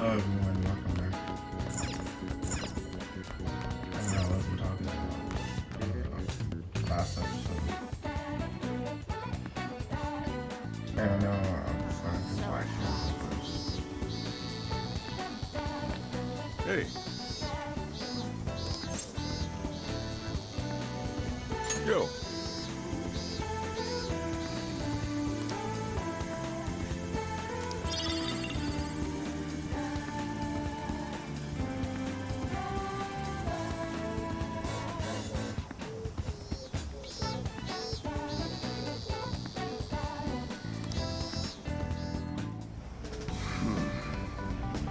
everyone, welcome back. I know I wasn't talking about last episode. I don't know, I'm trying to watch Hey. Yo.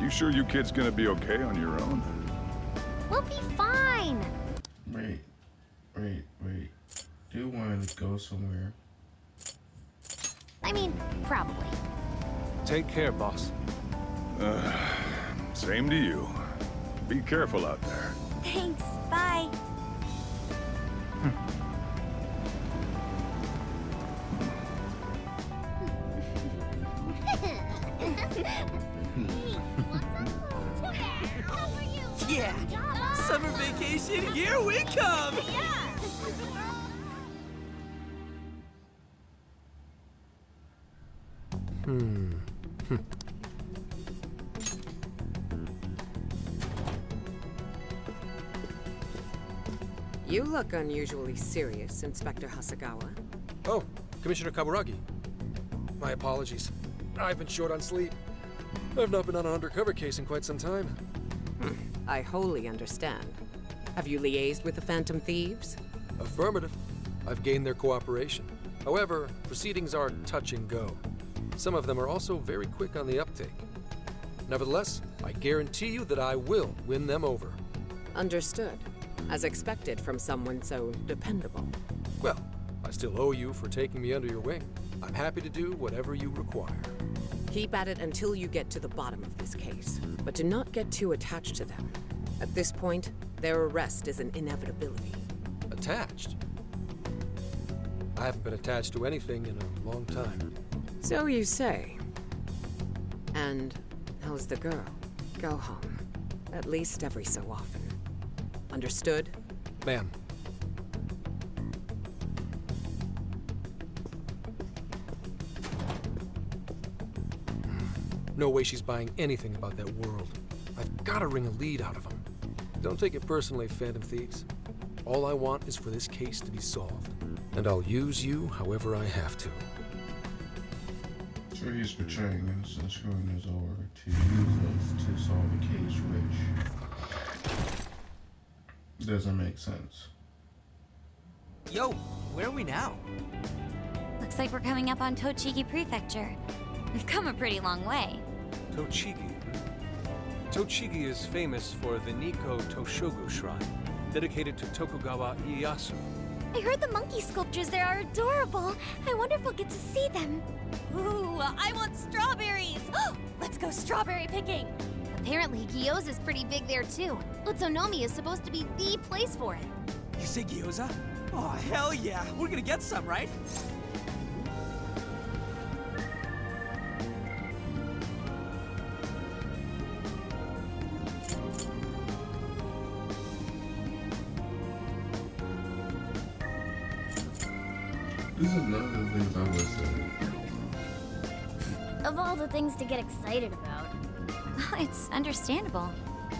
You sure you kids gonna be okay on your own? We'll be fine. Wait. Do you want to go somewhere? I mean, probably. Take care, boss. Same to you. Be careful out there. Thanks. Bye. Yeah, summer vacation, here we come! You look unusually serious, Inspector Hasagawa. Oh, Commissioner Kaburagi. My apologies. I've been short on sleep. I've not been on an undercover case in quite some time. I wholly understand. Have you liaised with the Phantom Thieves? Affirmative. I've gained their cooperation. However, proceedings are touch and go. Some of them are also very quick on the uptake. Nevertheless, I guarantee you that I will win them over. Understood. As expected from someone so dependable. Well, I still owe you for taking me under your wing. I'm happy to do whatever you require. Keep at it until you get to the bottom of this case. But do not get too attached to them. At this point, their arrest is an inevitability. Attached? I haven't been attached to anything in a long time. So you say. And how's the girl? Go home. At least every so often. Understood? Ma'am. No way she's buying anything about that world. I've got to wring a lead out of them. Don't take it personally, Phantom Thieves. All I want is for this case to be solved. And I'll use you however I have to. So he's betraying us and screwing us over to use us to solve a case which doesn't make sense. Yo, where are we now? Looks like we're coming up on Tochigi Prefecture. We've come a pretty long way. Tochigi. Tochigi is famous for the Nikko Toshogu Shrine, dedicated to Tokugawa Ieyasu. I heard the monkey sculptures there are adorable. I wonder if we'll get to see them. Ooh, I want strawberries. Let's go strawberry picking. Apparently, gyoza's pretty big there too. Utsunomi is supposed to be the place for it. You say gyoza? Oh, hell yeah. We're gonna get some, right? This is none of the things I would say. Of all the things to get excited about, it's understandable.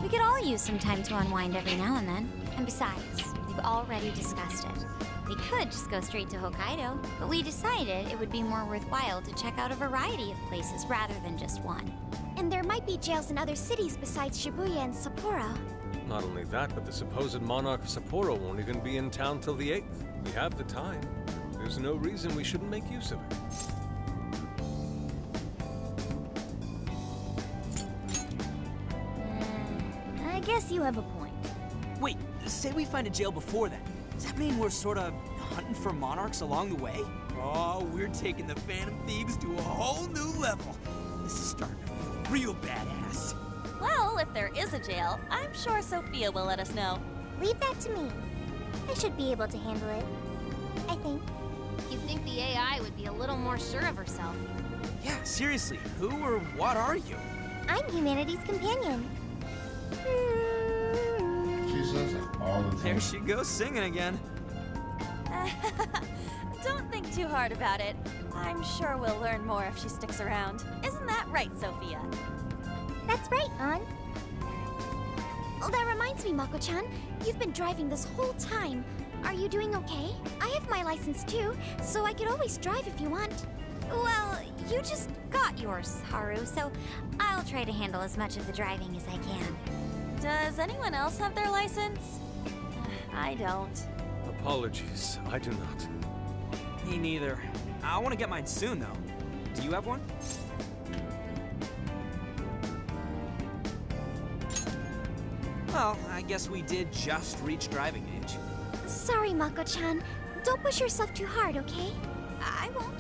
We could all use some time to unwind every now and then. And besides, we've already discussed it. We could just go straight to Hokkaido, but we decided it would be more worthwhile to check out a variety of places rather than just one. And there might be jails in other cities besides Shibuya and Sapporo. Not only that, but the supposed monarch of Sapporo won't even be in town till the 8th. We have the time. There's no reason we shouldn't make use of it. I guess you have a point. Wait, say we find a jail before then. Does that mean we're sort of hunting for monarchs along the way? Oh, we're taking the Phantom Thieves to a whole new level. This is starting to feel real badass. Well, if there is a jail, I'm sure Sophia will let us know. Leave that to me. I should be able to handle it. I think. You'd think the AI would be a little more sure of herself. Yeah, seriously, who or what are you? I'm humanity's companion. She says it all the time. There she goes singing again. Don't think too hard about it. I'm sure we'll learn more if she sticks around. Isn't that right, Sophia? That's right, An. Oh, that reminds me, Mako-chan. You've been driving this whole time. Are you doing okay? I have my license too, so I could always drive if you want. Well, you just got yours, Haru, so I'll try to handle as much of the driving as I can. Does anyone else have their license? I don't. Apologies, I do not. Me neither. I want to get mine soon, though. Do you have one? Well, I guess we did just reach driving age. Sorry, Mako-chan. Don't push yourself too hard, okay? I won't.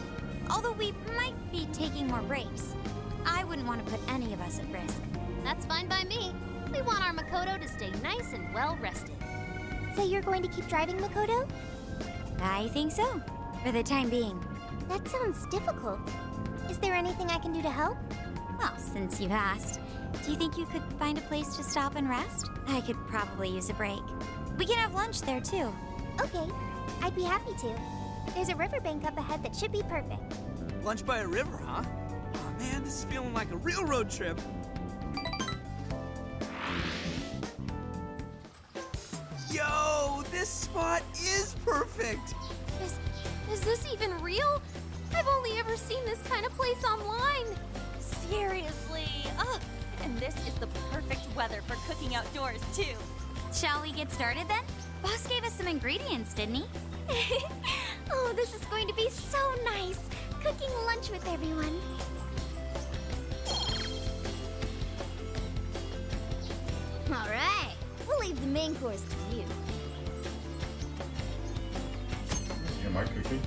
Although we might be taking more breaks. I wouldn't want to put any of us at risk. That's fine by me. We want our Makoto to stay nice and well rested. So you're going to keep driving, Makoto? I think so, for the time being. That sounds difficult. Is there anything I can do to help? Well, since you've asked, do you think you could find a place to stop and rest? I could probably use a break. We can have lunch there, too. Okay, I'd be happy to. There's a riverbank up ahead that should be perfect. Lunch by a river, huh? Oh man, this is feeling like a real road trip. Yo, this spot is perfect. Is this even real? I've only ever seen this kind of place online. Seriously. Ugh. And this is the perfect weather for cooking outdoors, too. Shall we get started then? Boss gave us some ingredients, didn't he? Oh, this is going to be so nice. Cooking lunch with everyone. All right, we'll leave the main course to you. Am I cooking?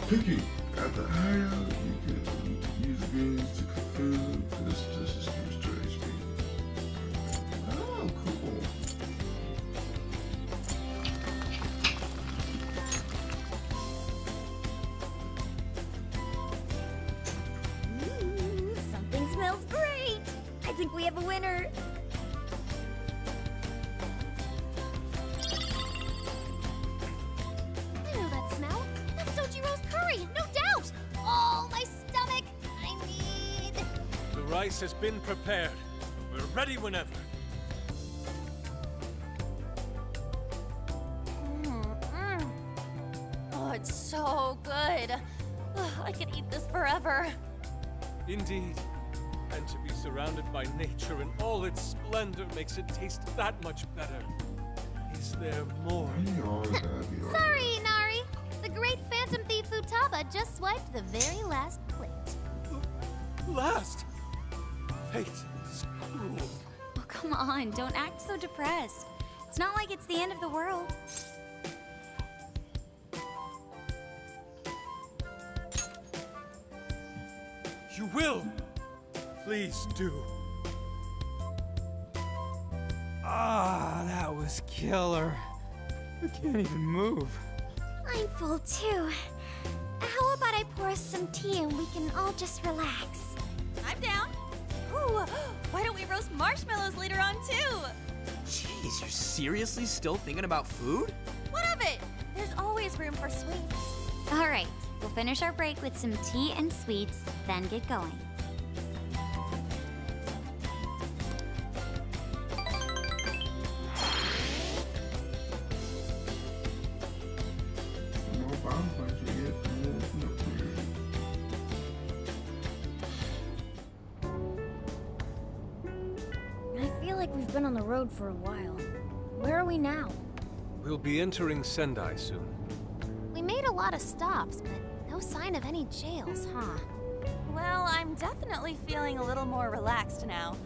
Cooking! At the higher, you can use beans to cook food. This is storage beans. Oh, cool. Something smells great. I think we have a winner. I know that smell. That's Sojiro's curry, no doubt. Oh, my stomach. I need... The rice has been prepared. We're ready whenever. Oh, it's so good. Ugh, I could eat this forever. Indeed. And to be surrounded by nature in all its splendor makes it taste that much better. Is there more? You always gotta be all Sorry, Inari. The great phantom thief Futaba just swiped the very last plate. Last! Fate is cruel. Oh, come on, don't act so depressed. It's not like it's the end of the world. You will! Please do. Ah, that was killer. I can't even move. I'm full too. How about I pour us some tea and we can all just relax? I'm down. Ooh, why don't we roast marshmallows later on, too? Jeez, you're seriously still thinking about food? What of it? There's always room for sweets. All right, we'll finish our break with some tea and sweets, then get going. more bonfires we get, the more open up here. I feel like we've been on the road for a while. Where are we now? We'll be entering Sendai soon. We made a lot of stops, but no sign of any jails, huh? Well, I'm definitely feeling a little more relaxed now.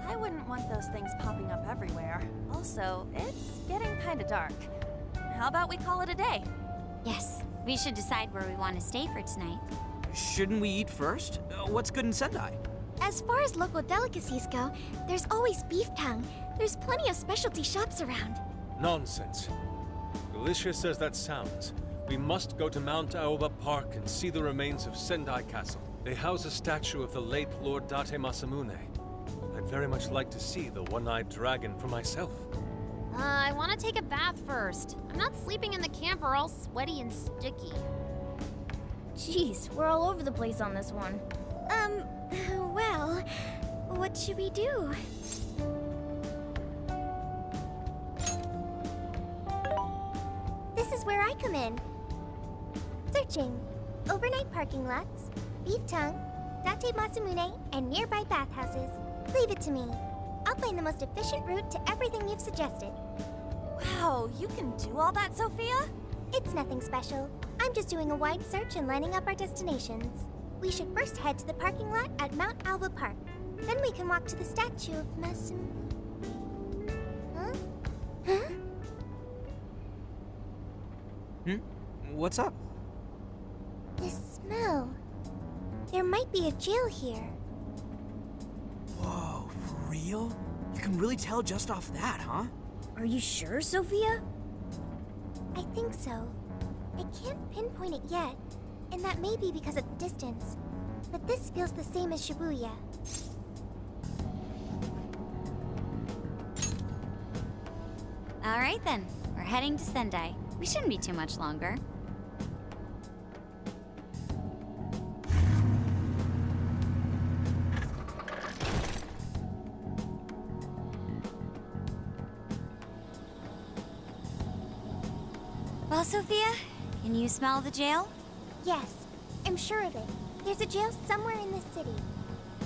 I wouldn't want those things popping up everywhere. Also, it's getting kind of dark. How about we call it a day? Yes, we should decide where we want to stay for tonight. Shouldn't we eat first? What's good in Sendai? As far as local delicacies go, there's always beef tongue. There's plenty of specialty shops around. Nonsense. Alicia says that sounds. We must go to Mount Aoba Park and see the remains of Sendai Castle. They house a statue of the late Lord Date Masamune. I'd very much like to see the one-eyed dragon for myself. I want to take a bath first. I'm not sleeping in the camper all sweaty and sticky. Jeez, we're all over the place on this one. Well, what should we do? This is where I come in. Searching. Overnight parking lots, beef tongue, Date Masamune, and nearby bathhouses. Leave it to me. I'll find the most efficient route to everything you've suggested. Wow, you can do all that, Sophia? It's nothing special. I'm just doing a wide search and lining up our destinations. We should first head to the parking lot at Mount Alba Park. Then we can walk to the statue of Masamune. Huh? Huh? What's up? This smell. There might be a jail here. Whoa, for real? You can really tell just off that, huh? Are you sure, Sophia? I think so. I can't pinpoint it yet, and that may be because of distance. But this feels the same as Shibuya. All right then, we're heading to Sendai. We shouldn't be too much longer. Well, Sophia, can you smell the jail? Yes, I'm sure of it. There's a jail somewhere in this city.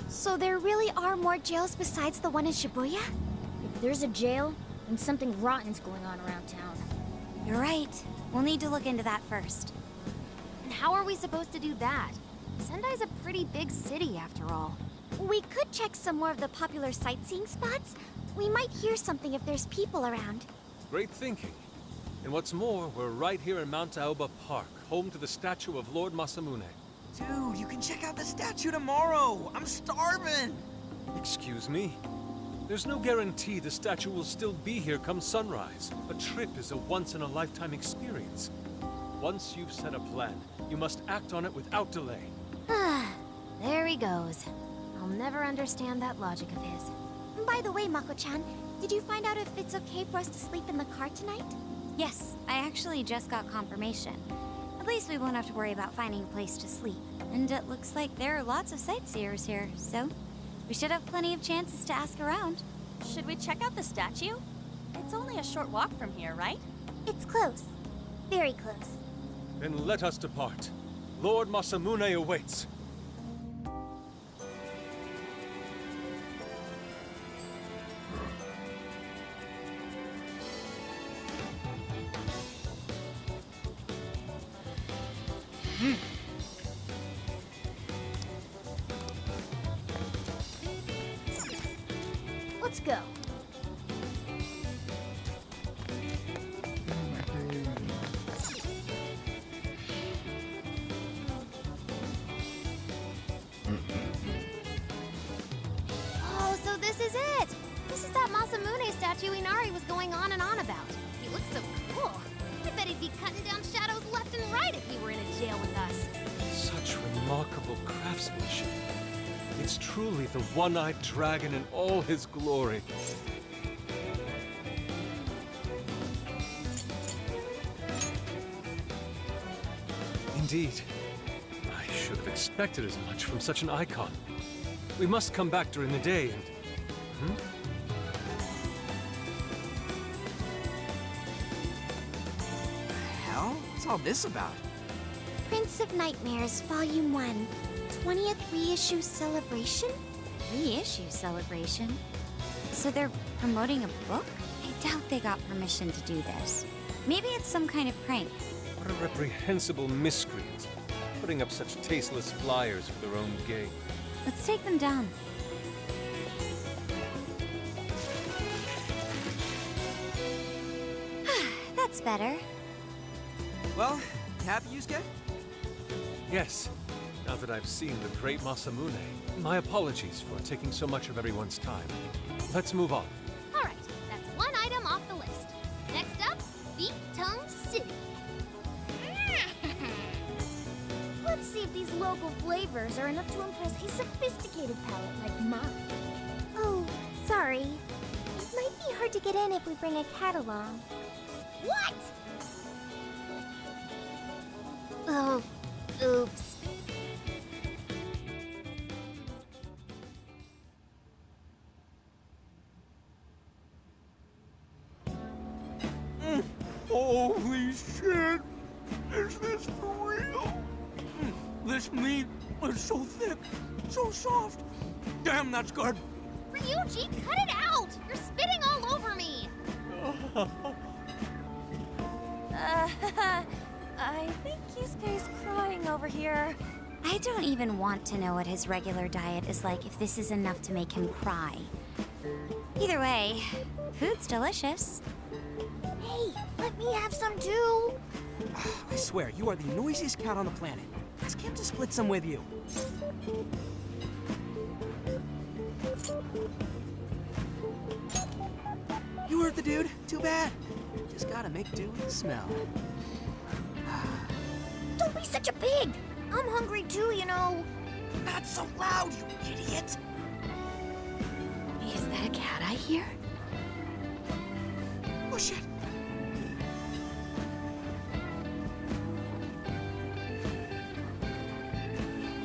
So there really are more jails besides the one in Shibuya? If there's a jail, then something rotten's going on around town. You're right. We'll need to look into that first. And how are we supposed to do that? Sendai's a pretty big city, after all. We could check some more of the popular sightseeing spots. We might hear something if there's people around. Great thinking. And what's more, we're right here in Mount Aoba Park, home to the statue of Lord Masamune. Dude, you can check out the statue tomorrow. I'm starving. Excuse me? There's no guarantee the statue will still be here come sunrise. A trip is a once-in-a-lifetime experience. Once you've set a plan, you must act on it without delay. There he goes. I'll never understand that logic of his. By the way, Mako-chan, did you find out if it's okay for us to sleep in the car tonight? Yes, I actually just got confirmation. At least we won't have to worry about finding a place to sleep. And it looks like there are lots of sightseers here, so we should have plenty of chances to ask around. Should we check out the statue? It's only a short walk from here, right? It's close. Very close. Then let us depart. Lord Masamune awaits. Let's go. Oh, so this is it! This is that Masamune statue Inari was going on and on about. He looks so cool. I bet he'd be cutting down shadows left and right if he were in a jail with us. Such remarkable craftsmanship. It's truly the one-eyed dragon in all his glory. Indeed. I should have expected as much from such an icon. We must come back during the day and... Hell? What's all this about? Prince of Nightmares, Volume 1. 20th reissue celebration? Reissue celebration? So they're promoting a book? I doubt they got permission to do this. Maybe it's some kind of prank. What a reprehensible miscreant, putting up such tasteless flyers for their own gain. Let's take them down. That's better. Well, happy, Yusuke? Yes, now that I've seen the great Masamune, my apologies for taking so much of everyone's time. Let's move on. All right, that's one item off the list. Next up, Beef Tongue City. Let's see if these local flavors are enough to impress a sophisticated palate like mine. Oh, get in if we bring a cat along. What? Oh, oops. Holy shit! Is this for real? This meat is so thick, so soft. Damn, that's good. Ryuji, cut it out! You're spitting all over me! I think Yusuke's crying over here. I don't even want to know what his regular diet is like if this is enough to make him cry. Either way, food's delicious. Hey, let me have some too! I swear, you are the noisiest cat on the planet. Ask him to split some with you. You heard the dude. Too bad. Just gotta make do with the smell. Don't be such a pig! I'm hungry too, you know. Not so loud, you idiot! Is that a cat I hear? Oh shit!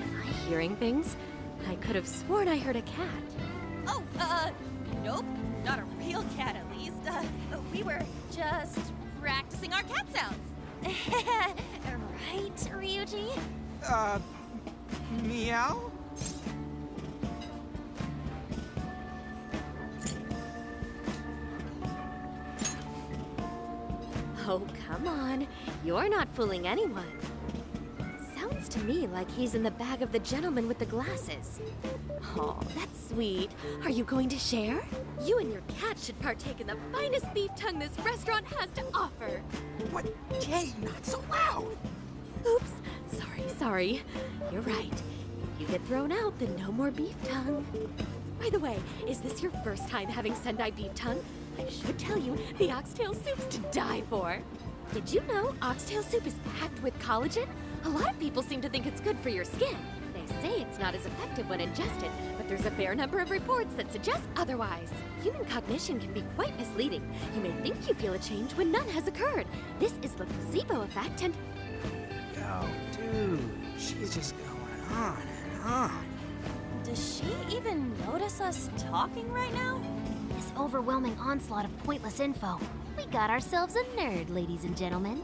Am I hearing things? I could have sworn I heard a cat. Oh, nope. Not a real cat, at least. We were just practicing our cat sounds. Right, Ryuji? Meow? Oh, come on. You're not fooling anyone. Sounds to me like he's in the bag of the gentleman with the glasses. Oh, that's sweet. Are you going to share? You and your cat should partake in the finest beef tongue this restaurant has to offer. What? Jay, not so loud! Oops. Sorry. You're right. If you get thrown out, then no more beef tongue. By the way, is this your first time having Sendai beef tongue? I should tell you, the oxtail soup's to die for. Did you know oxtail soup is packed with collagen? A lot of people seem to think it's good for your skin. They say it's not as effective when ingested, but there's a fair number of reports that suggest otherwise. Human cognition can be quite misleading. You may think you feel a change when none has occurred. This is the placebo effect and... Yo, dude, she's just going on and on. Does she even notice us talking right now? This overwhelming onslaught of pointless info. We got ourselves a nerd, ladies and gentlemen.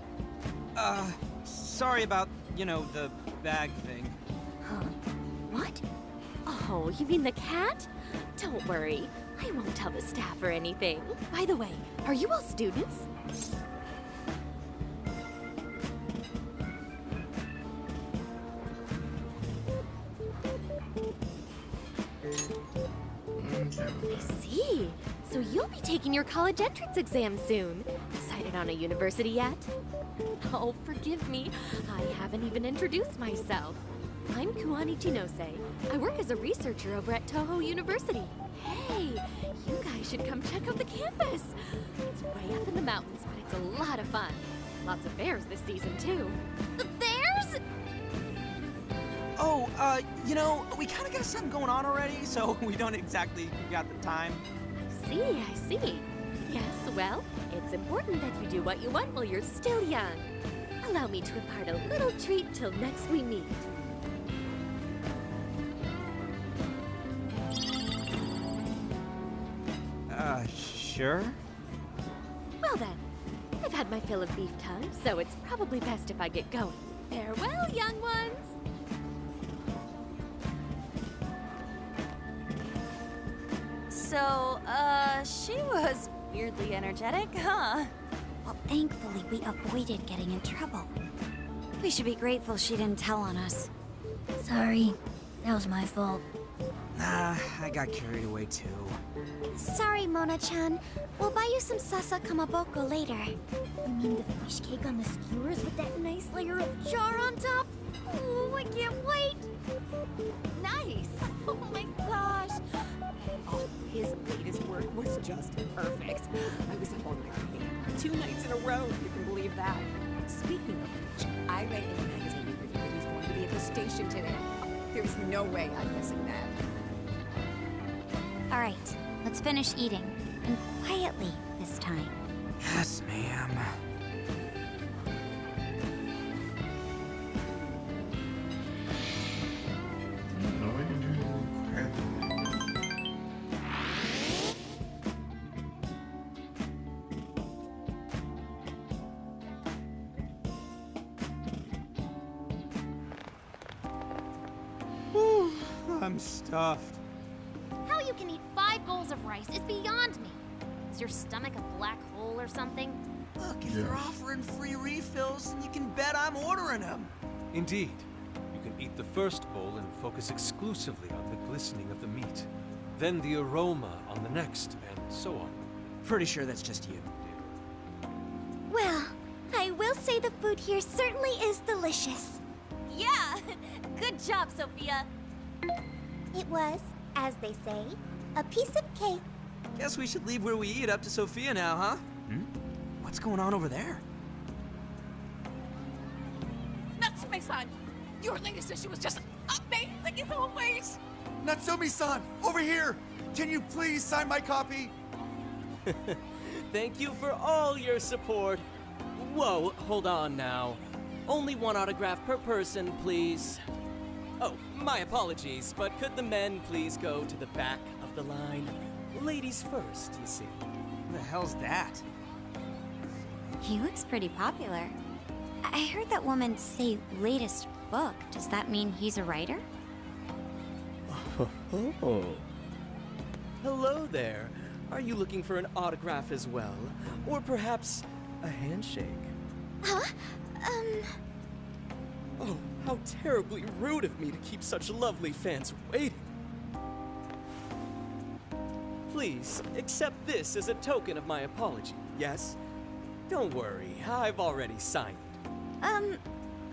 Sorry about, the bag thing. Huh? What? Oh, you mean the cat? Don't worry. I won't tell the staff or anything. By the way, are you all students? I see. So you'll be taking your college entrance exam soon. Decided on a university yet? Oh, forgive me. I haven't even introduced myself. I'm Kuani Chinose. I work as a researcher over at Toho University. Hey, you guys should come check out the campus. It's way up in the mountains, but it's a lot of fun. Lots of bears this season, too. The bears? Oh, we kind of got something going on already, so we don't exactly got the time. I see. Yes, well, it's important that you do what you want while you're still young. Allow me to impart a little treat till next we meet. Sure? Well then, I've had my fill of beef tongue, so it's probably best if I get going. Farewell, young ones! So, she was weirdly energetic, huh? Well, thankfully, we avoided getting in trouble. We should be grateful she didn't tell on us. Sorry, that was my fault. Nah, I got carried away too. Sorry, Mona-chan. We'll buy you some sasa kamaboko later. You mean the fish cake on the skewers with that nice layer of char on top? Oh, I can't wait! Nice! Oh my gosh! Oh, his latest work was just perfect. I was up all night reading 2 nights in a row, if you can believe that. Speaking of which, I read in the magazine interview that he's going to be at the station today. There's no way I'm missing that. All right, let's finish eating. And quietly. this time. Yes, ma'am. No way to do crap. Whew, I'm stuffed. How you can eat 5 bowls of rice is beyond me. Is your stomach a black hole or something? Look, if Yeah. they're offering free refills, then you can bet I'm ordering them. Indeed. You can eat the first bowl and focus exclusively on the glistening of the meat. Then the aroma on the next, and so on. Pretty sure that's just you. Well, I will say the food here certainly is delicious. Yeah! Good job, Sophia! It was, as they say, a piece of cake. Guess we should leave where we eat up to Sophia now, huh? What's going on over there? Natsume-san, your latest issue was just amazing as always. Natsumi-san, over here! Can you please sign my copy? Thank you for all your support. Whoa, hold on now. Only one autograph per person, please. Oh, my apologies, but could the men please go to the back of the line? Ladies first, you see. Who the hell's that? He looks pretty popular. I heard that woman say latest book. Does that mean he's a writer? Oh. Hello there. Are you looking for an autograph as well? Or perhaps a handshake? Huh? Oh, how terribly rude of me to keep such lovely fans waiting. Please, accept this as a token of my apology, yes? Don't worry, I've already signed it.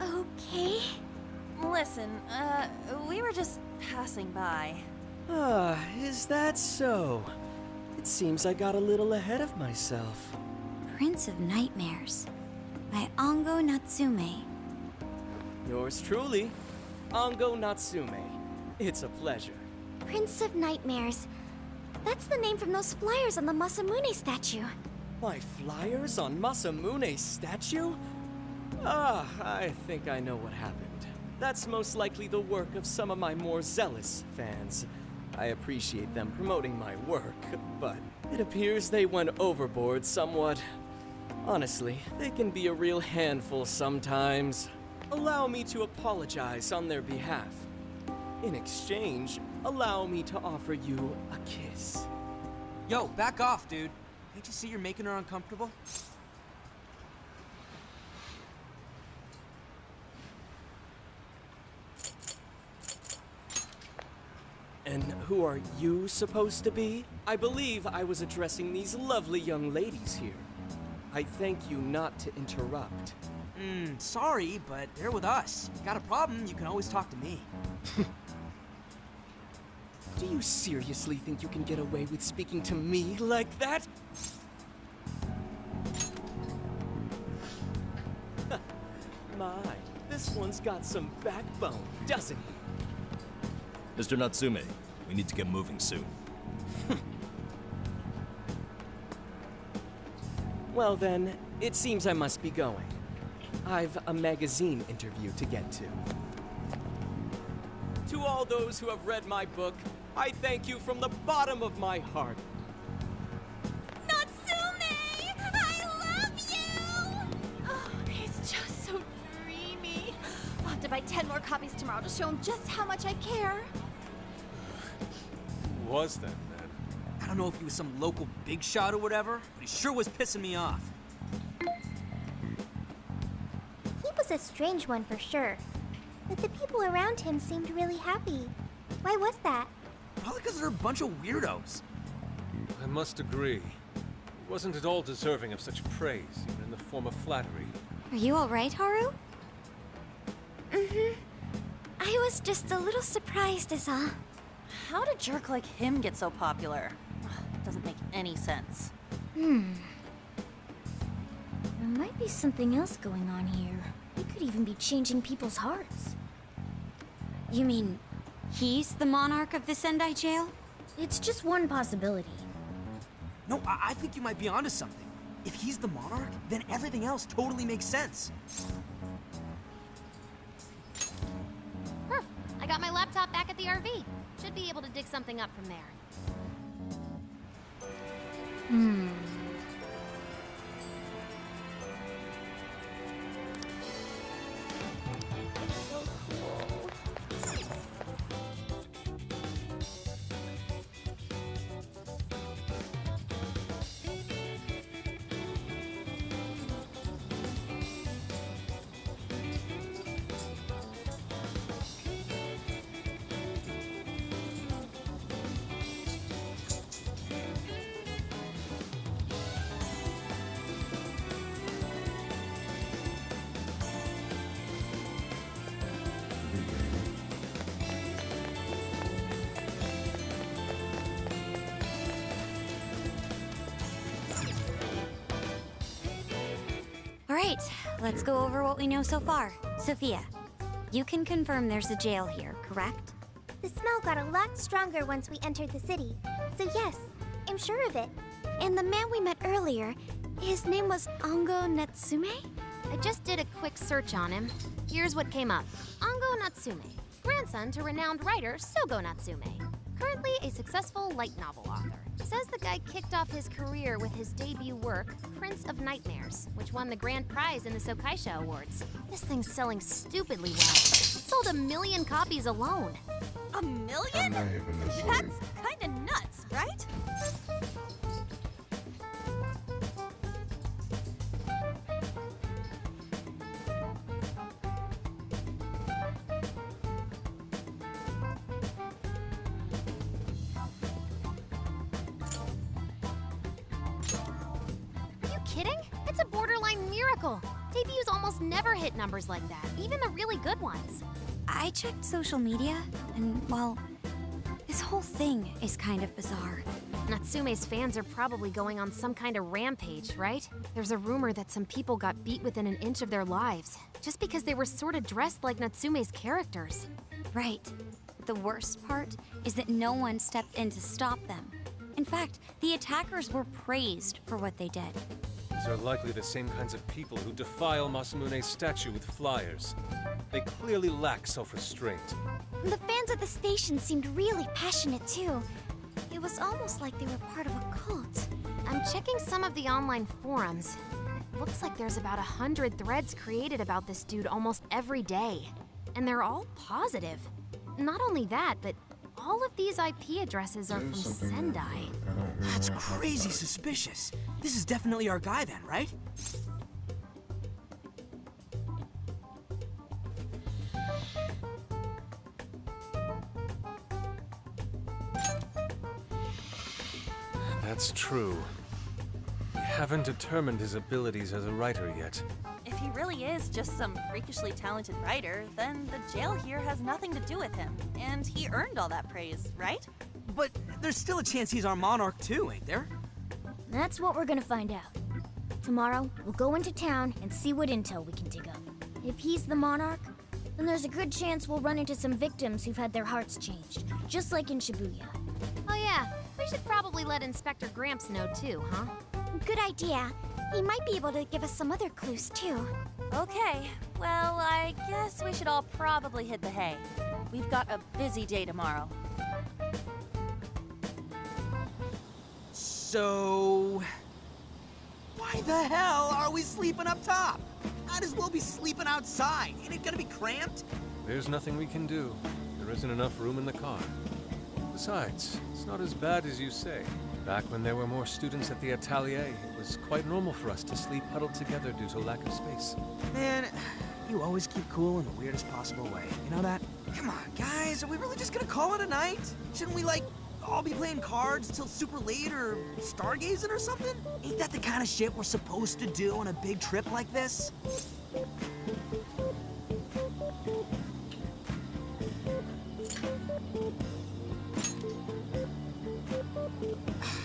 Okay. Listen, we were just passing by. Ah, is that so? It seems I got a little ahead of myself. Prince of Nightmares by Ango Natsume. Yours truly, Ango Natsume. It's a pleasure. Prince of Nightmares. That's the name from those flyers on the Masamune statue. My flyers on Masamune's statue? Ah, I think I know what happened. That's most likely the work of some of my more zealous fans. I appreciate them promoting my work, but it appears they went overboard somewhat. Honestly, they can be a real handful sometimes. Allow me to apologize on their behalf. In exchange, allow me to offer you a kiss. Yo, back off, dude. Can't you see you're making her uncomfortable? And who are you supposed to be? I believe I was addressing these lovely young ladies here. I thank you not to interrupt. Sorry, but they're with us. Got a problem, you can always talk to me. Do you seriously think you can get away with speaking to me like that? My, this one's got some backbone, doesn't he? Mr. Natsume, we need to get moving soon. Well then, it seems I must be going. I've a magazine interview to get to. To all those who have read my book, I thank you from the bottom of my heart. Natsume! I love you! Oh, he's just so dreamy. I'll have to buy 10 more copies tomorrow to show him just how much I care. Who was that man? I don't know if he was some local big shot or whatever, but he sure was pissing me off. He was a strange one for sure. But the people around him seemed really happy. Why was that? Probably because they're a bunch of weirdos. I must agree. He wasn't at all deserving of such praise, even in the form of flattery. Are you alright, Haru? Mm-hmm. I was just a little surprised is all. How did a jerk like him get so popular? Doesn't make any sense. There might be something else going on here. He could even be changing people's hearts. You mean he's the monarch of the Sendai jail? It's just one possibility. No, I think you might be onto something. If he's the Monarch, then everything else totally makes sense. Perf, I got my laptop back at the RV. Should be able to dig something up from there. All right, let's go over what we know so far. Sophia, you can confirm there's a jail here, correct? The smell got a lot stronger once we entered the city. So yes, I'm sure of it. And the man we met earlier, his name was Ango Natsume? I just did a quick search on him. Here's what came up. Ango Natsume, grandson to renowned writer Sogo Natsume. Currently a successful light novel author. Says the guy kicked off his career with his debut work, Prince of Nightmares, which won the grand prize in the Sokaisha Awards. This thing's selling stupidly well. It sold 1 million copies alone. 1 million? I'm not even this way. That's kinda nuts, right? Kidding? It's a borderline miracle. Debuts almost never hit numbers like that, even the really good ones. I checked social media, and, well, this whole thing is kind of bizarre. Natsume's fans are probably going on some kind of rampage, right? There's a rumor that some people got beat within an inch of their lives, just because they were sort of dressed like Natsume's characters. Right. The worst part is that no one stepped in to stop them. In fact, the attackers were praised for what they did. These are likely the same kinds of people who defile Masamune's statue with flyers. They clearly lack self-restraint. The fans at the station seemed really passionate too. It was almost like they were part of a cult. I'm checking some of the online forums. It looks like there's about 100 threads created about this dude almost every day. And they're all positive. Not only that, but all of these IP addresses are from Sendai. That's crazy suspicious. This is definitely our guy then, right? That's true. We haven't determined his abilities as a writer yet. If he really is just some freakishly talented writer, then the jail here has nothing to do with him. And he earned all that praise, right? But there's still a chance he's our Monarch too, ain't there? That's what we're gonna find out. Tomorrow, we'll go into town and see what intel we can dig up. If he's the Monarch, then there's a good chance we'll run into some victims who've had their hearts changed, just like in Shibuya. Oh yeah, we should probably let Inspector Gramps know too, huh? Good idea. He might be able to give us some other clues too. Okay, well, I guess we should all probably hit the hay. We've got a busy day tomorrow. So... why the hell are we sleeping up top? Might as well be sleeping outside. Ain't it gonna be cramped? There's nothing we can do. There isn't enough room in the car. Besides, it's not as bad as you say. Back when there were more students at the atelier, it was quite normal for us to sleep huddled together due to lack of space. Man, you always keep cool in the weirdest possible way. You know that? Come on, guys, are we really just gonna call it a night? Shouldn't we, like, all be playing cards till super late or stargazing or something? Ain't that the kind of shit we're supposed to do on a big trip like this?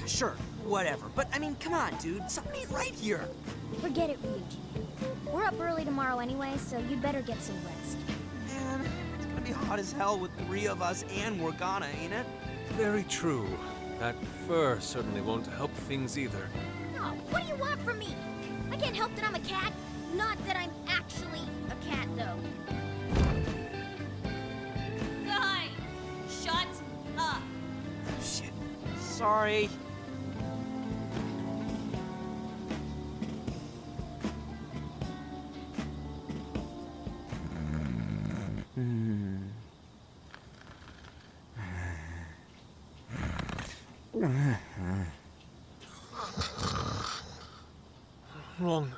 Sure, whatever. But, I mean, come on, dude. Something ain't right here. Forget it, Ryuji. We're up early tomorrow anyway, so you'd better get some rest. Man, it's gonna be hot as hell with 3 of us and Morgana, ain't it? Very true. That fur certainly won't help things either. Oh, what do you want from me? I can't help that I'm a cat. Not that I'm actually a cat, though. Guys, shut up. Shit. Sorry. Wrong.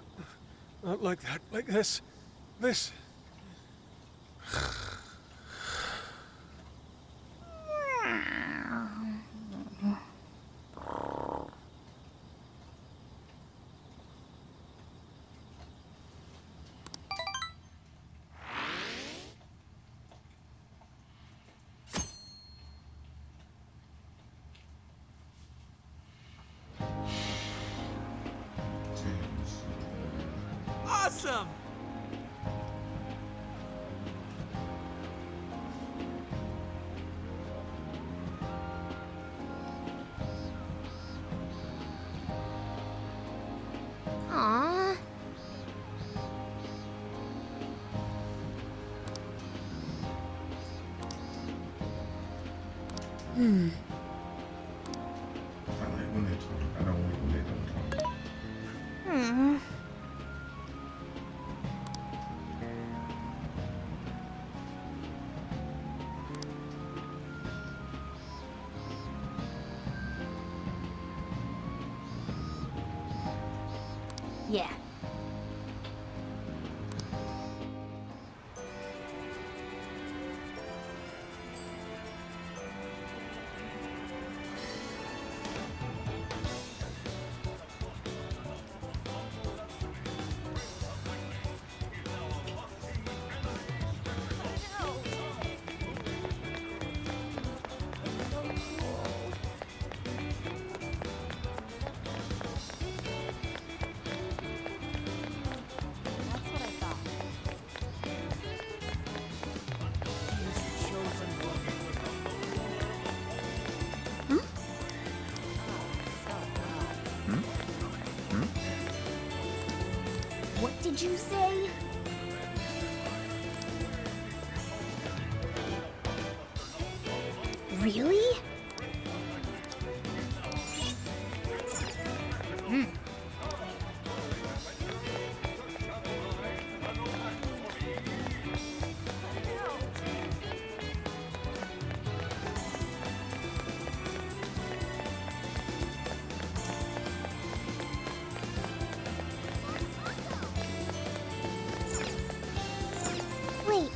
Not like that. Like this. This. Awesome! Aww. I like when they talk. I don't like when they don't talk. Hmm. Yeah. What did you say? Really? Wait.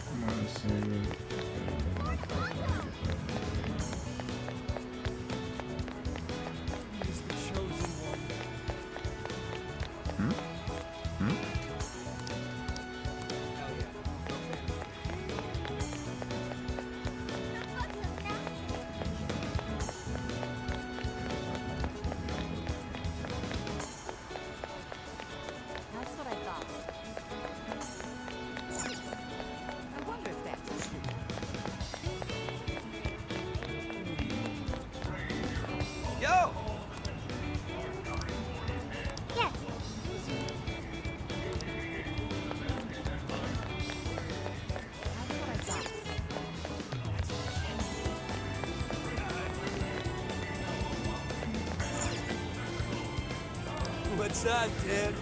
Come on, save it. He's the chosen one. That's what I thought. I wonder if that's true. Yo! Yes. That's what I thought. What's up, dude?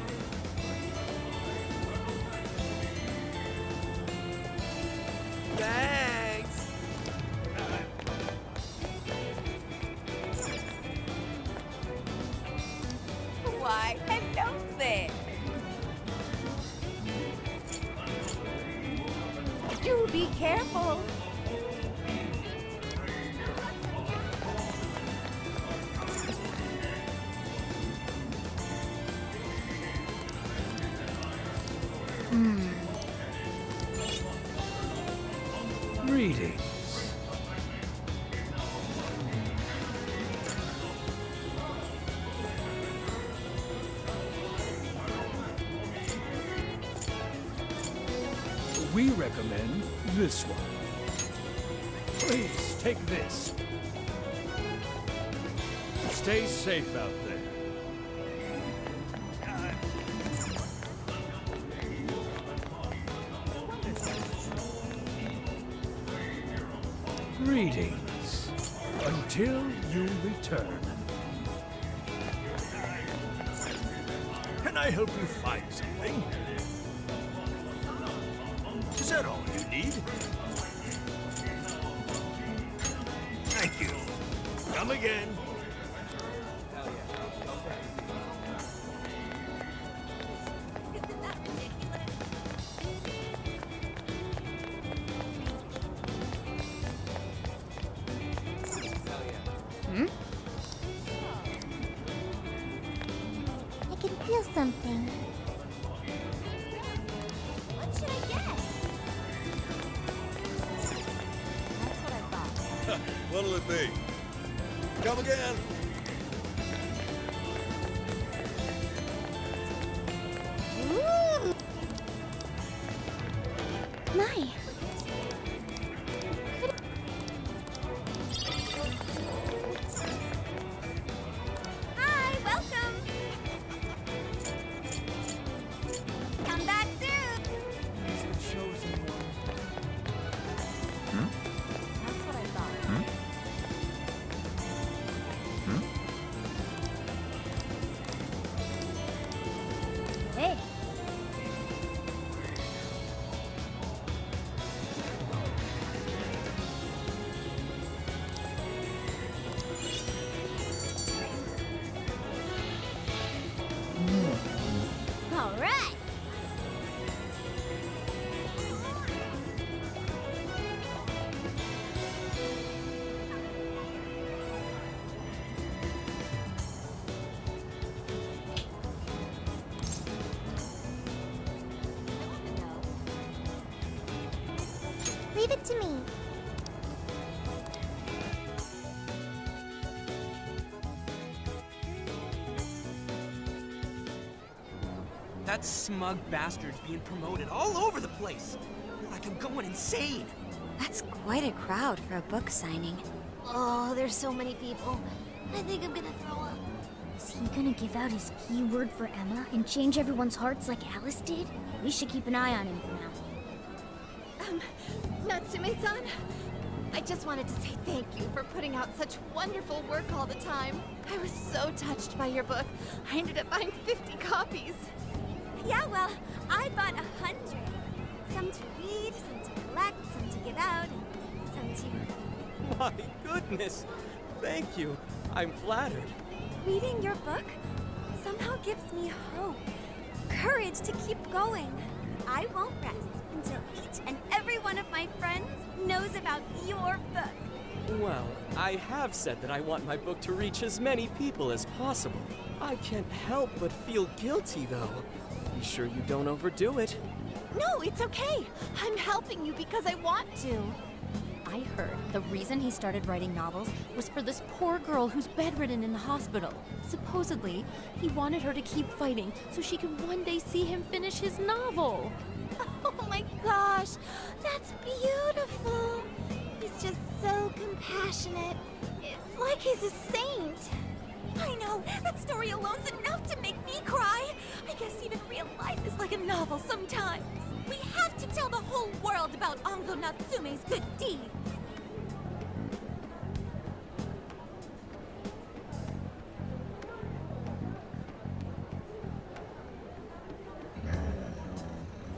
Thanks! Why, hello there. Do be careful. Greetings. We recommend this one. Please take this. Stay safe out there. Greetings. Until you return. Can I help you find something? Is that all you need? Thank you. Come again. I can feel something. What should I get? That's what I thought. What'll it be? Come again. Ooh. My. Hi, welcome. Come back soon. It's the chosen one. That's what I thought. Hey. All right. Leave it to me. That smug bastard's being promoted all over the place. Like I'm going insane. That's quite a crowd for a book signing. Oh, there's so many people. I think I'm gonna throw up. Is he gonna give out his keyword for Emma and change everyone's hearts like Alice did? We should keep an eye on him for now. Natsume-san, I just wanted to say thank you for putting out such wonderful work all the time. I was so touched by your book. I ended up buying 50 copies. Yeah, well, I bought 100. Some to read, some to collect, some to give out, and some to... My goodness. Thank you. I'm flattered. Reading your book somehow gives me hope, courage to keep going. I won't rest until each and every one of my friends knows about your book. Well, I have said that I want my book to reach as many people as possible. I can't help but feel guilty, though. Be sure you don't overdo it. No, it's okay. I'm helping you because I want to. I heard the reason he started writing novels was for this poor girl who's bedridden in the hospital. Supposedly, he wanted her to keep fighting so she could one day see him finish his novel. Oh my gosh, that's beautiful. He's just so compassionate. It's like he's a saint. I know! That story alone's enough to make me cry! I guess even real life is like a novel sometimes. We have to tell the whole world about Ango Natsume's good deeds!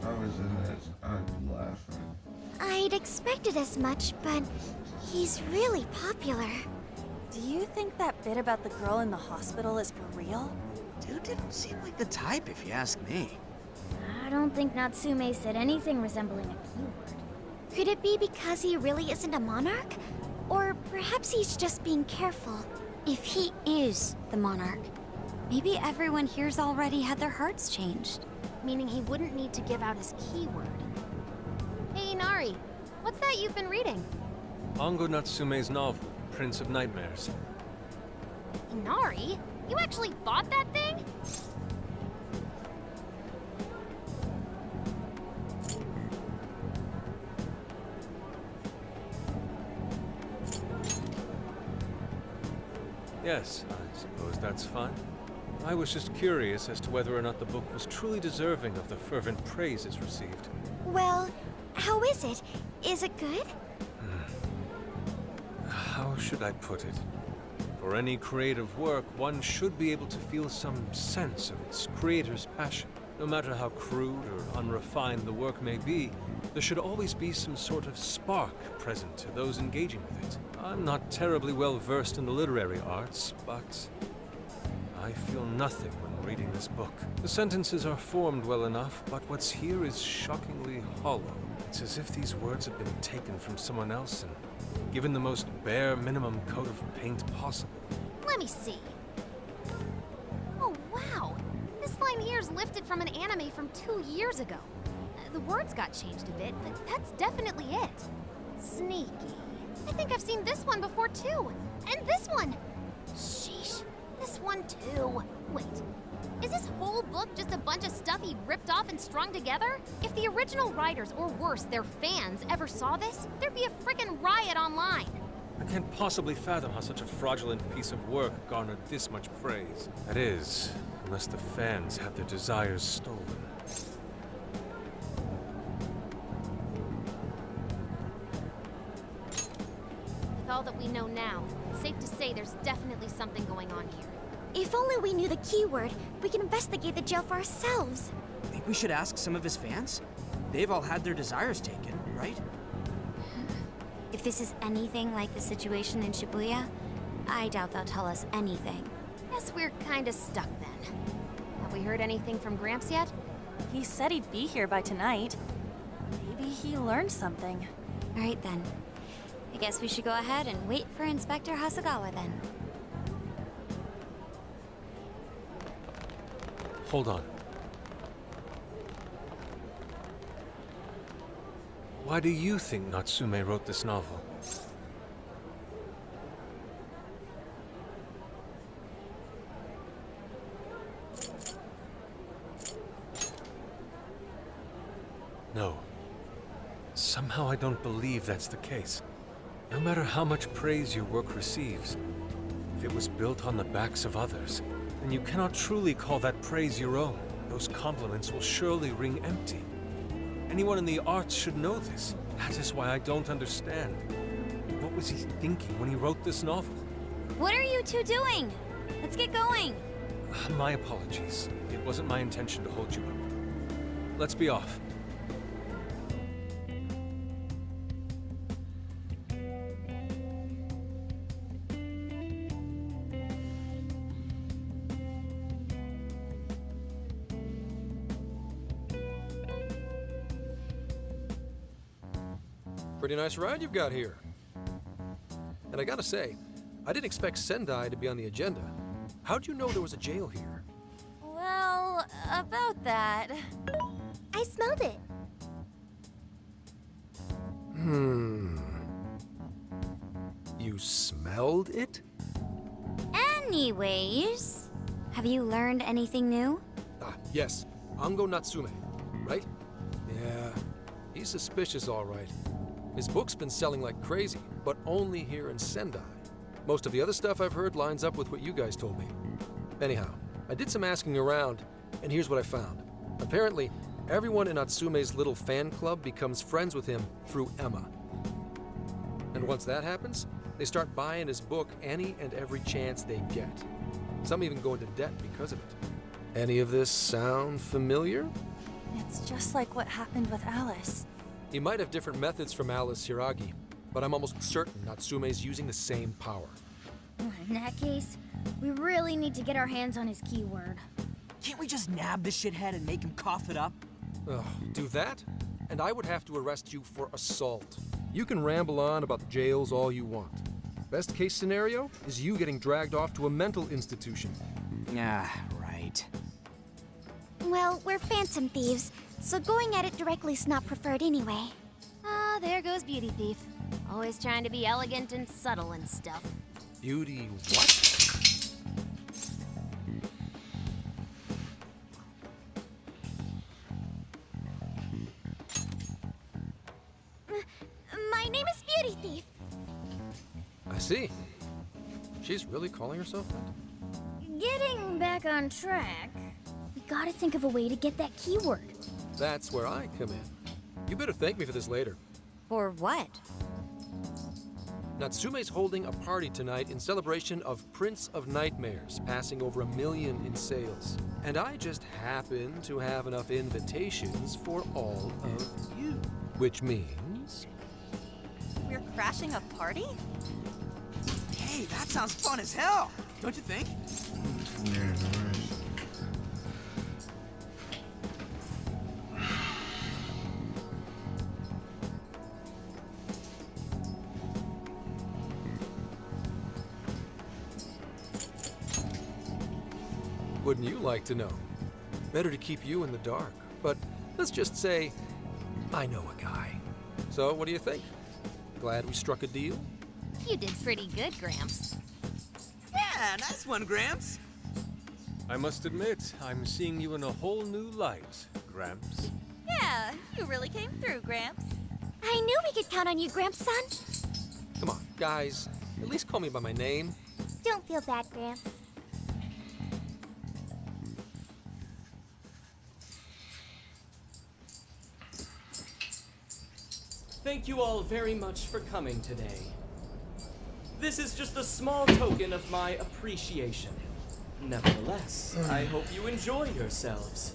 I was in that. I'm laughing. I'd expected as much, but he's really popular. Do you think that bit about the girl in the hospital is for real? Dude didn't seem like the type, if you ask me. I don't think Natsume said anything resembling a keyword. Could it be because he really isn't a monarch? Or perhaps he's just being careful. If he is the monarch, maybe everyone here's already had their hearts changed. meaning he wouldn't need to give out his keyword. Hey, Inari, what's that you've been reading? Ango Natsume's novel, Prince of Nightmares. Inari? You actually bought that thing? Yes, I suppose that's fine. I was just curious as to whether or not the book was truly deserving of the fervent praise it's received. Well, how is it? Is it good? How should I put it? For any creative work, one should be able to feel some sense of its creator's passion. No matter how crude or unrefined the work may be, there should always be some sort of spark present to those engaging with it. I'm not terribly well versed in the literary arts, but I feel nothing when reading this book. The sentences are formed well enough, but what's here is shockingly hollow. It's as if these words have been taken from someone else and given the most bare minimum coat of paint possible. Let me see. Oh, wow. This line here is lifted from an anime from 2 years ago. The words got changed a bit, but that's definitely it. Sneaky. I think I've seen this one before, too. And this one. Sheesh. This one, too. Wait. Is this whole book just a bunch of stuff he ripped off and strung together? If the original writers, or worse, their fans, ever saw this, there'd be a frickin' riot online. I can't possibly fathom how such a fraudulent piece of work garnered this much praise. That is, unless the fans had their desires stolen. With all that we know now, it's safe to say there's definitely something going on here. If only we knew the keyword, we can investigate the jail for ourselves. Think we should ask some of his fans? They've all had their desires taken, right? If this is anything like the situation in Shibuya, I doubt they'll tell us anything. Guess we're kinda stuck then. Have we heard anything from Gramps yet? He said he'd be here by tonight. Maybe he learned something. All right then. I guess we should go ahead and wait for Inspector Hasagawa then. Hold on. Why do you think Natsume wrote this novel? No. Somehow I don't believe that's the case. No matter how much praise your work receives, if it was built on the backs of others, then you cannot truly call that praise your own. Those compliments will surely ring empty. Anyone in the arts should know this. That is why I don't understand. What was he thinking when he wrote this novel? What are you two doing? Let's get going. My apologies. It wasn't my intention to hold you up. Let's be off. Pretty nice ride you've got here. And I gotta say, I didn't expect Sendai to be on the agenda. How'd you know there was a jail here? Well, about that. I smelled it. You smelled it? Anyways, have you learned anything new? Ah, yes. Ango Natsume, right? Yeah, he's suspicious all right. His book's been selling like crazy, but only here in Sendai. Most of the other stuff I've heard lines up with what you guys told me. Anyhow, I did some asking around, and here's what I found. Apparently, everyone in Natsume's little fan club becomes friends with him through Emma. And once that happens, they start buying his book any and every chance they get. Some even go into debt because of it. Any of this sound familiar? It's just like what happened with Alice. He might have different methods from Alice Hiragi, but I'm almost certain Natsume's using the same power. In that case, we really need to get our hands on his keyword. Can't we just nab the shithead and make him cough it up? Ugh, do that? And I would have to arrest you for assault. You can ramble on about the jails all you want. Best case scenario is you getting dragged off to a mental institution. Ah, right. Well, we're phantom thieves, so going at it directly's not preferred anyway. Ah, there goes Beauty Thief. Always trying to be elegant and subtle and stuff. Beauty what? My name is Beauty Thief. I see. She's really calling herself that? Getting back on track, we gotta think of a way to get that keyword. That's where I come in. You better thank me for this later. For what? Natsume's holding a party tonight in celebration of Prince of Nightmares, passing over 1 million in sales. And I just happen to have enough invitations for all of you. Which means... We're crashing a party? Hey, that sounds fun as hell, don't you think? Yeah, right. Wouldn't you like to know? Better to keep you in the dark. But let's just say, I know a guy. So what do you think? Glad we struck a deal? You did pretty good, Gramps. Yeah, nice one, Gramps. I must admit, I'm seeing you in a whole new light, Gramps. Yeah, you really came through, Gramps. I knew we could count on you, Gramps son. Come on, guys. At least call me by my name. Don't feel bad, Gramps. Thank you all very much for coming today. This is just a small token of my appreciation. Nevertheless, I hope you enjoy yourselves.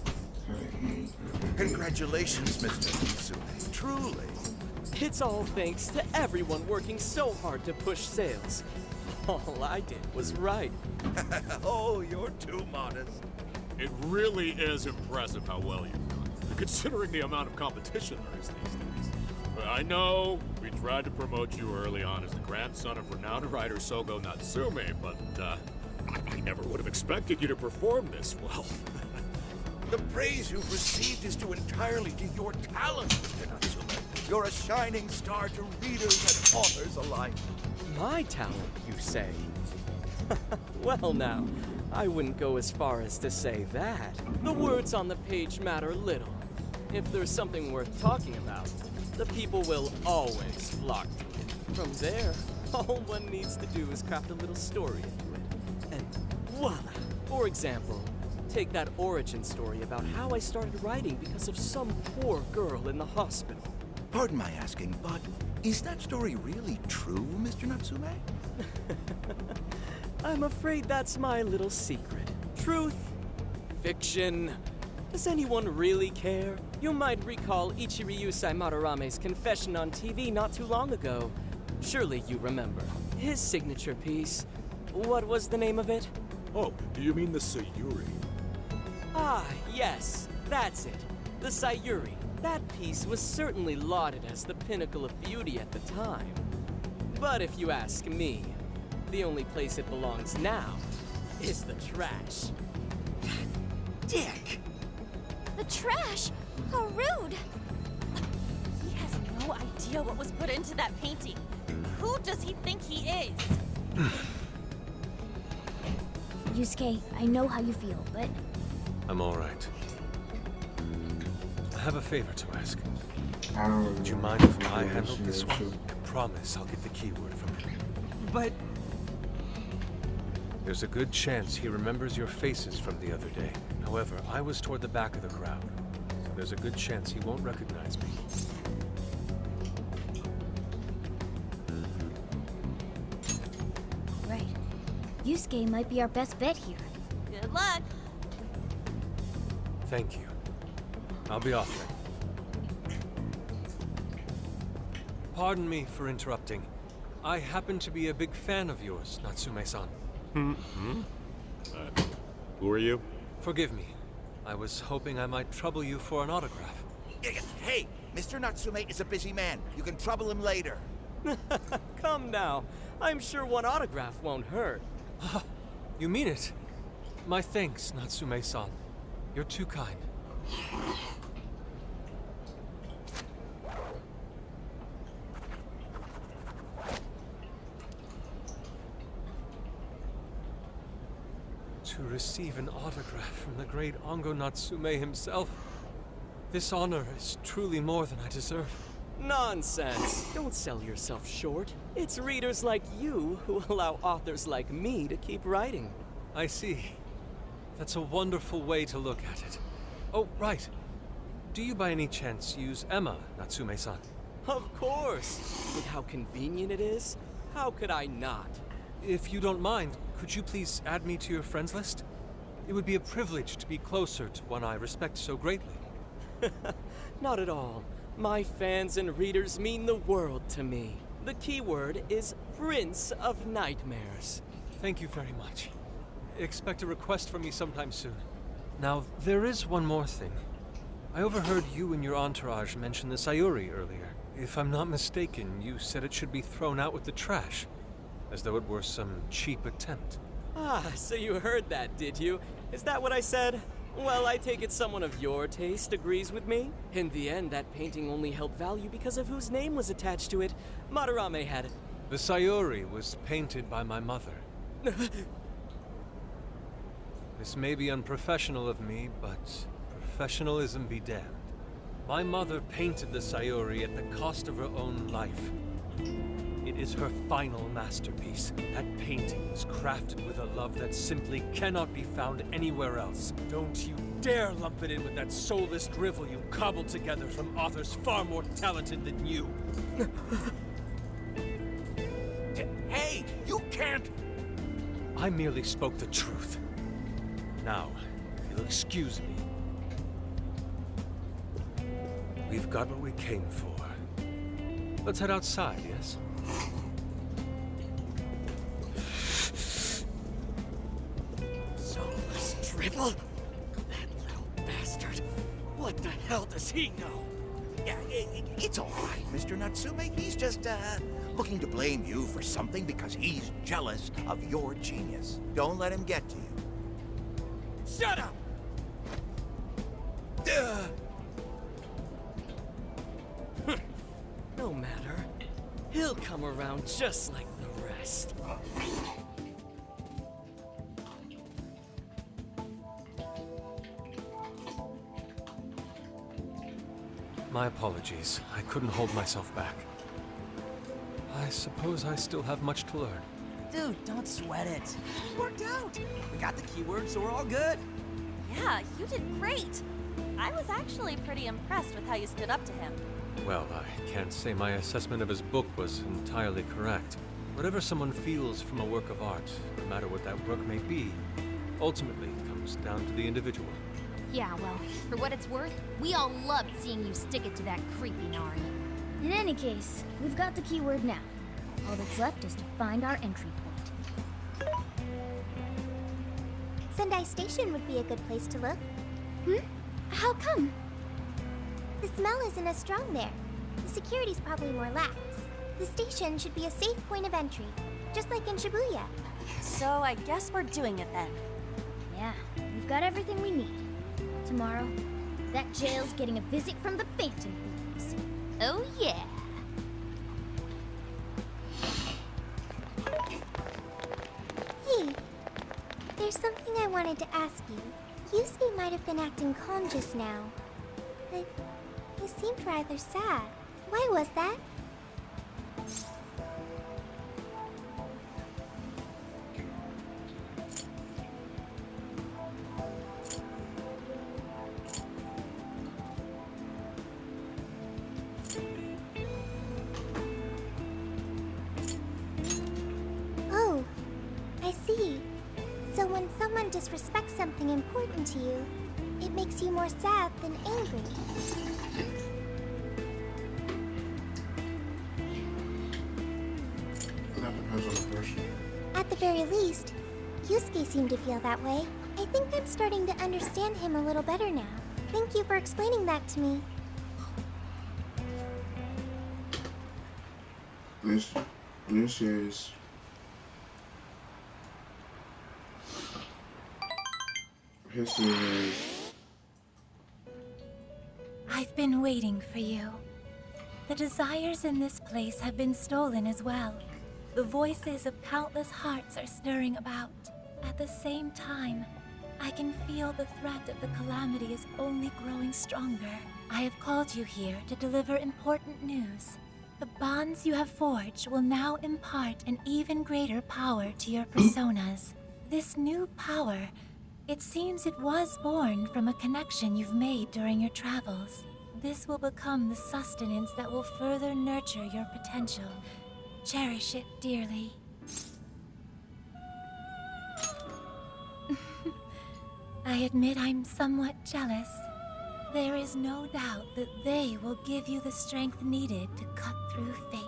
Congratulations, Mr. Natsume. Truly. It's all thanks to everyone working so hard to push sales. All I did was write. Oh, you're too modest. It really is impressive how well you've done, considering the amount of competition there is these days. I know we tried to promote you early on as the grandson of renowned writer Sogo Natsume, but I never would have expected you to perform this well. The praise you've received is due entirely to your talent, Mr. Natsume. You're a shining star to readers and authors alike. My talent, you say? Well now, I wouldn't go as far as to say that. The words on the page matter little. If there's something worth talking about, the people will always flock to it. From there, all one needs to do is craft a little story into it. And voila! For example, take that origin story about how I started writing because of some poor girl in the hospital. Pardon my asking, but is that story really true, Mr. Natsume? I'm afraid that's my little secret. Truth, fiction. Does anyone really care? You might recall Ichiryu Madorame's confession on TV not too long ago. Surely you remember. His signature piece. What was the name of it? Oh, do you mean the Sayuri? Ah, yes, that's it. The Sayuri. That piece was certainly lauded as the pinnacle of beauty at the time. But if you ask me, the only place it belongs now is the trash. Dick! The trash? How rude! He has no idea what was put into that painting. Who does he think he is? Yusuke, I know how you feel, but... I'm all right. I have a favor to ask. Would you mind if I handle this one? I promise I'll get the keyword from him. But... There's a good chance he remembers your faces from the other day. However, I was toward the back of the crowd, so there's a good chance he won't recognize me. Right. Yusuke might be our best bet here. Good luck. Thank you. I'll be off then. Pardon me for interrupting. I happen to be a big fan of yours, Natsume-san. Who are you? Forgive me. I was hoping I might trouble you for an autograph. Hey, Mr. Natsume is a busy man. You can trouble him later. Come now. I'm sure one autograph won't hurt. You mean it? My thanks, Natsume-san. You're too kind. To receive an autograph from the great Ongo Natsume himself. This honor is truly more than I deserve. Nonsense! Don't sell yourself short. It's readers like you who allow authors like me to keep writing. I see. That's a wonderful way to look at it. Oh, right. Do you by any chance use Emma, Natsume-san? Of course! With how convenient it is, how could I not? If you don't mind, could you please add me to your friends list? It would be a privilege to be closer to one I respect so greatly. Not at all. My fans and readers mean the world to me. The keyword is Prince of Nightmares. Thank you very much. Expect a request from me sometime soon. Now, there is one more thing. I overheard you and your entourage mention the Sayuri earlier. If I'm not mistaken, you said it should be thrown out with the trash, as though it were some cheap attempt. Ah, so you heard that, did you? Is that what I said? Well, I take it someone of your taste agrees with me. In the end, that painting only held value because of whose name was attached to it. Madarame had it. The Sayuri was painted by my mother. This may be unprofessional of me, but professionalism be damned. My mother painted the Sayuri at the cost of her own life. It is her final masterpiece. That painting was crafted with a love that simply cannot be found anywhere else. Don't you dare lump it in with that soulless drivel you cobbled together from authors far more talented than you. Hey, you can't! I merely spoke the truth. Now, if you'll excuse me. We've got what we came for. Let's head outside, yes? Soulless drivel? That little bastard. What the hell does he know? Yeah, it's all right, Mr. Natsume. He's just, looking to blame you for something because he's jealous of your genius. Don't let him get to you. Shut up! No matter. He'll come around just like the rest. My apologies. I couldn't hold myself back. I suppose I still have much to learn. Dude, don't sweat it. It worked out. We got the keywords, so we're all good. Yeah, you did great. I was actually pretty impressed with how you stood up to him. Well, I can't say my assessment of his book was entirely correct. Whatever someone feels from a work of art, no matter what that work may be, ultimately comes down to the individual. Yeah, well, for what it's worth, we all loved seeing you stick it to that creepy Nari. In any case, we've got the keyword now. All that's left is to find our entry point. Sendai Station would be a good place to look. How come? The smell isn't as strong there. The security's probably more lax. The station should be a safe point of entry, just like in Shibuya. So I guess we're doing it then. Yeah, we've got everything we need. Tomorrow, that jail's getting a visit from the Phantom Thieves. Oh yeah. Hey, there's something I wanted to ask you. Yusuke might have been acting calm just now, but he seemed rather sad. Why was that? Oh, I see. So when someone disrespects something important to you, it makes you more sad than angry. That depends on the person. At the very least, Yusuke seemed to feel that way. I think I'm starting to understand him a little better now. Thank you for explaining that to me. New series. History is I've been waiting for you. The desires in this place have been stolen as well. The voices of countless hearts are stirring about. At the same time, I can feel the threat of the calamity is only growing stronger. I have called you here to deliver important news. The bonds you have forged will now impart an even greater power to your personas. This new power, it seems it was born from a connection you've made during your travels. This will become the sustenance that will further nurture your potential. Cherish it dearly. I admit I'm somewhat jealous. There is no doubt that they will give you the strength needed to cut through fate.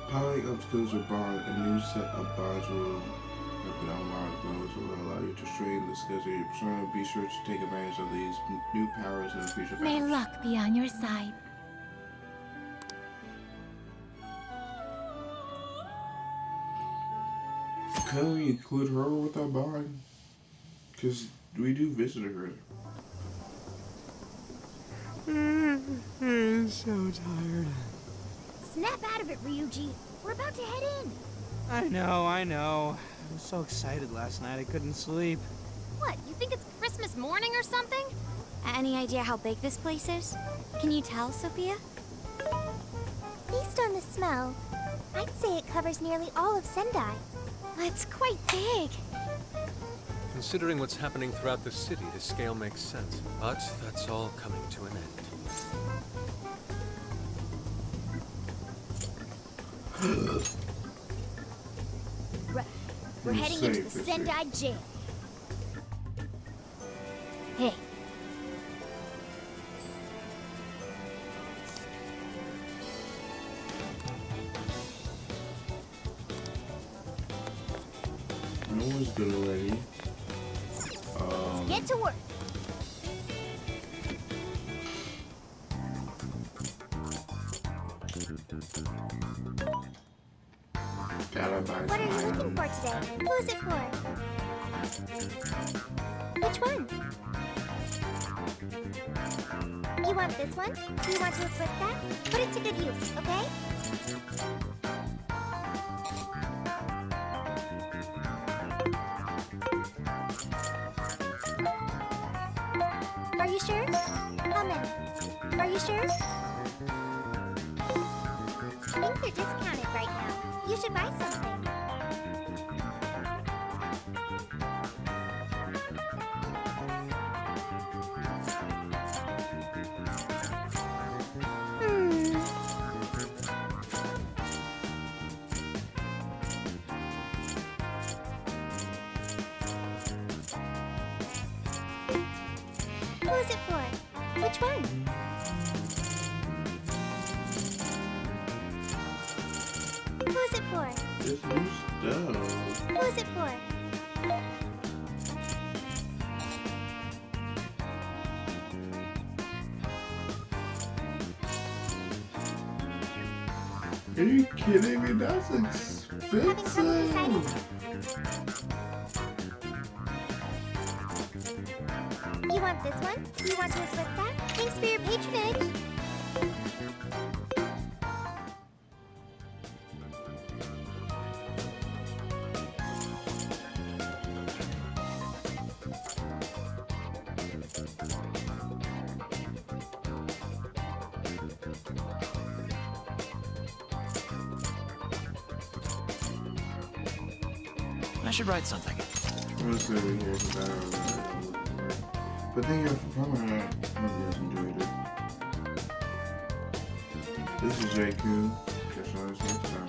Piling upskills or bond, a new set of bonds will have been unlocked. Those will allow you to strengthen the skills of your persona. Be sure to take advantage of these new powers in the future. May luck be on your side. Can we include her with our bond? Because we do visit her. I'm so tired. Snap out of it, Ryuji. We're about to head in. I know. I was so excited last night I couldn't sleep. What, you think it's Christmas morning or something? Any idea how big this place is? Can you tell, Sophia? Based on the smell, I'd say it covers nearly all of Sendai. It's quite big. Considering what's happening throughout the city, the scale makes sense. But that's all coming to an end. We're heading into the Sendai jail. Hey. No one's good already. Let's get to work. What are you looking for today? Who's it for? Which one? You want this one? Do you want to equip that? Put it to good use, okay? Are you sure? How many? Are you sure? Things are discounted right now. You should buy something. Who's it for? Which one? Who's it for? This new stuff. Who's it for? Are you kidding me? That's expensive. You want this one? You want to equip that? Thanks for your patronage. I should write something. We'll see here because I don't know. But thank you for coming. I hope you guys enjoyed it. This is JQ. Catch you next time.